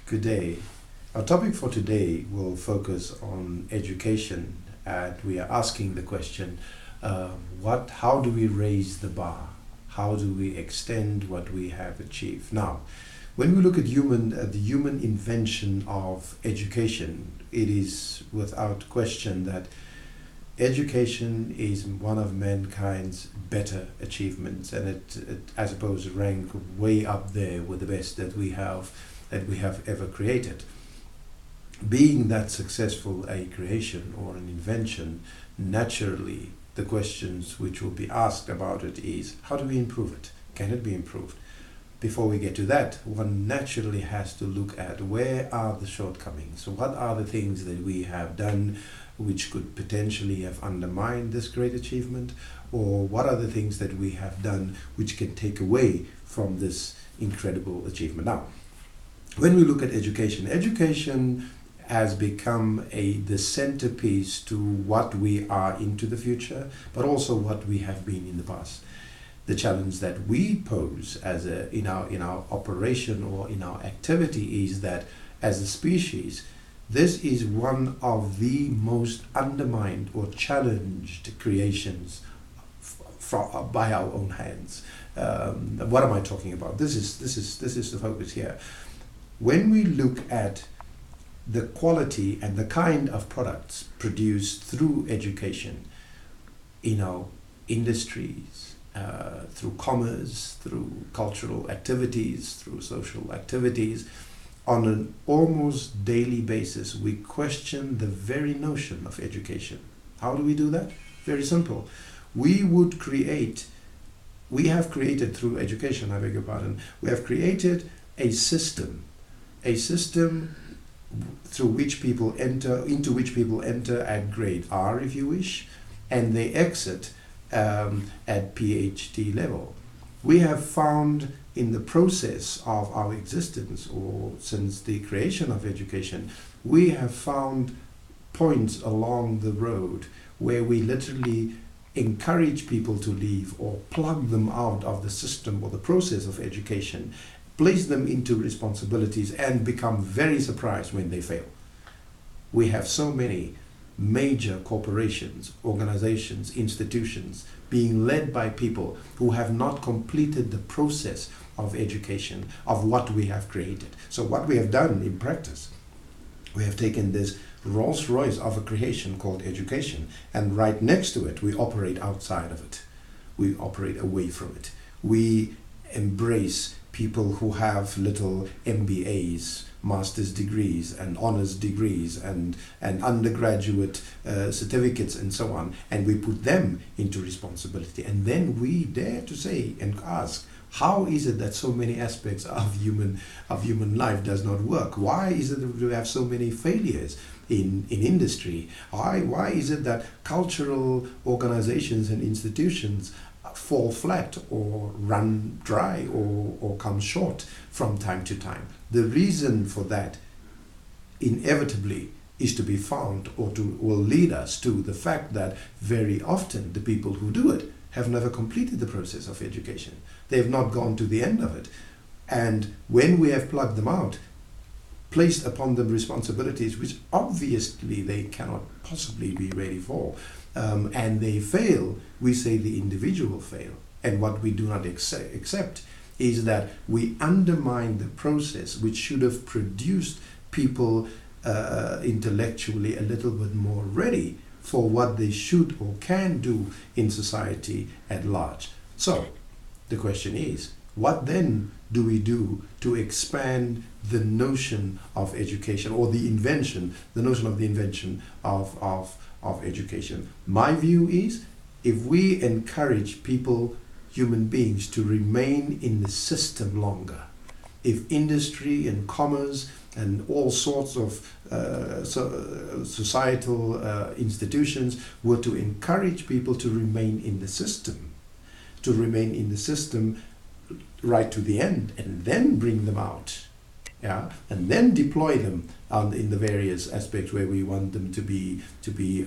Good day. Our topic for today will focus on education, and we are asking the question: how do we raise the bar? How do we extend what we have achieved? Now, when we look at the human invention of education, it is without question that education is one of mankind's better achievements, and it I suppose, rank way up there with the best that we have ever created. Being that successful a creation or an invention, naturally the questions which will be asked about it is: how do we improve it? Can it be improved? Before we get to that, one naturally has to look at where are the shortcomings. So what are the things that we have done which could potentially have undermined this great achievement, or what are the things that we have done which can take away from this incredible achievement? Now, when we look at education has become the centerpiece to what we are into the future, but also what we have been in the past. The challenge that we pose in our operation or in our activity is that, as a species, this is one of the most undermined or challenged creations by our own hands. What am I talking about? This is the focus here. When we look at the quality and the kind of products produced through education in our industries, through commerce, through cultural activities, through social activities, on an almost daily basis, we question the very notion of education. How do we do that? Very simple. We have created through education, I beg your pardon, we have created a system through which people into which people enter at grade R, if you wish, and they exit at PhD level. We have found in the process of our existence, or since the creation of education, we have found points along the road where we literally encourage people to leave or plug them out of the system or the process of education, place them into responsibilities, and become very surprised when they fail. We have so many major corporations, organizations, institutions being led by people who have not completed the process of education of what we have created. So what we have done in practice, we have taken this Rolls Royce of a creation called education, and right next to it we operate outside of it. We operate away from it. We embrace people who have little MBAs, master's degrees and honors degrees and undergraduate certificates and so on, and we put them into responsibility. And then we dare to say and ask, how is it that so many aspects of human life does not work? Why is it that we have so many failures in industry? Why is it that cultural organizations and institutions fall flat or run dry or come short from time to time? The reason for that inevitably is to be found, or will lead us to the fact that very often the people who do it have never completed the process of education. They have not gone to the end of it. And when we have plugged them out, placed upon them responsibilities which obviously they cannot possibly be ready for, and they fail, we say the individual fail. And what we do not accept is that we undermine the process which should have produced people intellectually a little bit more ready for what they should or can do in society at large. So the question is, what then do we do to expand the notion of education, or the notion of the invention of education? My view is, if we encourage people, human beings, to remain in the system longer, if industry and commerce and all sorts of societal institutions were to encourage people to remain in the system, right to the end, and then bring them out, and then deploy them in the various aspects where we want them to be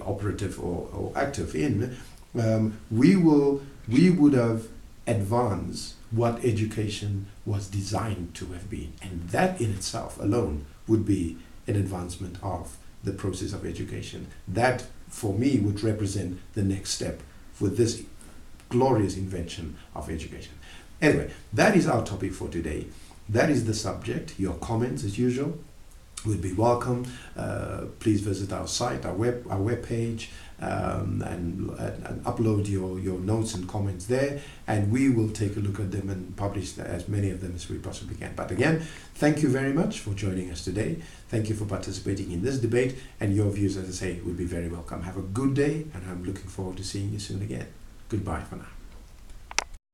operative or active in, we would have advanced what education was designed to have been. And that in itself alone would be an advancement of the process of education. That, for me, would represent the next step for this glorious invention of education. Anyway, that is our topic for today. That is the subject. Your comments, as usual, would be welcome. Please visit our site, our web page, and upload your notes and comments there, and we will take a look at them and publish as many of them as we possibly can. But again, thank you very much for joining us today. Thank you for participating in this debate, and your views, as I say, would be very welcome. Have a good day, and I'm looking forward to seeing you soon again. Goodbye for now.